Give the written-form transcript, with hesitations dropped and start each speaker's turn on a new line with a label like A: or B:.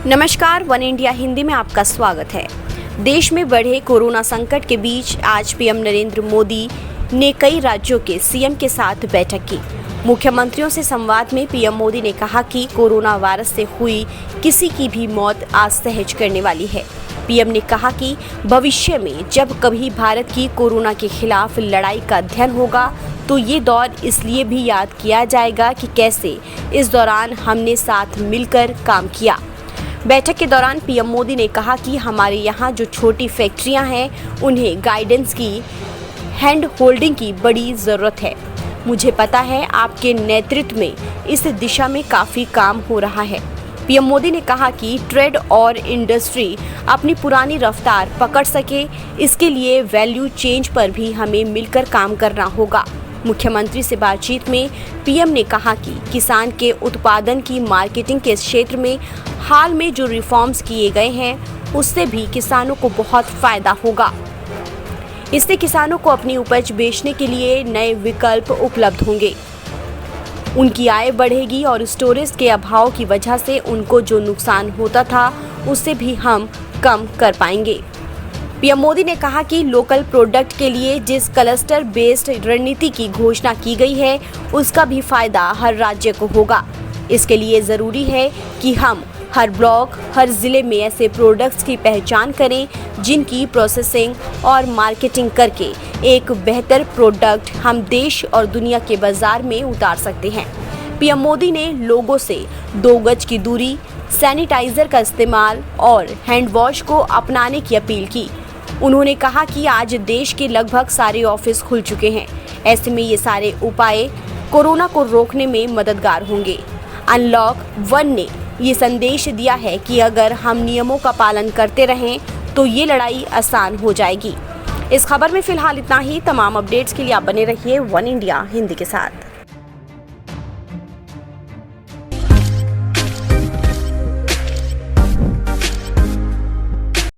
A: नमस्कार, one India Hindi में आपका स्वागत है। देश में बढ़े कोरोना संकट के बीच आज पीएम नरेंद्र मोदी ने कई राज्यों के सीएम के साथ बैठक की। मुख्यमंत्रियों से संवाद में पीएम मोदी ने कहा कि कोरोना वायरस से हुई किसी की भी मौत असहज करने वाली है। पीएम ने कहा कि भविष्य में जब कभी भारत की कोरोना के खिलाफ लड़ाई का अध्ययन होगा तो ये दौर इसलिए भी याद किया जाएगा कि कैसे इस दौरान हमने साथ मिलकर काम किया। बैठक के दौरान पीएम मोदी ने कहा कि हमारे यहाँ जो छोटी फैक्ट्रियाँ हैं उन्हें गाइडेंस की, हैंड होल्डिंग की बड़ी ज़रूरत है। मुझे पता है आपके नेतृत्व में इस दिशा में काफ़ी काम हो रहा है। पीएम मोदी ने कहा कि ट्रेड और इंडस्ट्री अपनी पुरानी रफ्तार पकड़ सके, इसके लिए वैल्यू चेंज पर भी हमें मिलकर काम करना होगा। मुख्यमंत्री से बातचीत में पीएम ने कहा कि किसान के उत्पादन की मार्केटिंग के क्षेत्र में हाल में जो रिफॉर्म्स किए गए हैं उससे भी किसानों को बहुत फायदा होगा। इससे किसानों को अपनी उपज बेचने के लिए नए विकल्प उपलब्ध होंगे, उनकी आय बढ़ेगी और स्टोरेज के अभाव की वजह से उनको जो नुकसान होता था उससे भी हम कम कर पाएंगे। पीएम मोदी ने कहा कि लोकल प्रोडक्ट के लिए जिस क्लस्टर बेस्ड रणनीति की घोषणा की गई है उसका भी फायदा हर राज्य को होगा। इसके लिए ज़रूरी है कि हम हर ब्लॉक, हर ज़िले में ऐसे प्रोडक्ट्स की पहचान करें जिनकी प्रोसेसिंग और मार्केटिंग करके एक बेहतर प्रोडक्ट हम देश और दुनिया के बाजार में उतार सकते हैं। पीएम मोदी ने लोगों से 2 गज की दूरी, सैनिटाइजर का इस्तेमाल और हैंड वॉश को अपनाने की अपील की। उन्होंने कहा कि आज देश के लगभग सारे ऑफिस खुल चुके हैं, ऐसे में ये सारे उपाय कोरोना को रोकने में मददगार होंगे। अनलॉक 1 ने ये संदेश दिया है कि अगर हम नियमों का पालन करते रहें तो ये लड़ाई आसान हो जाएगी। इस खबर में फिलहाल इतना ही। तमाम अपडेट्स के लिए आप बने रहिए वन इंडिया हिंदी के साथ।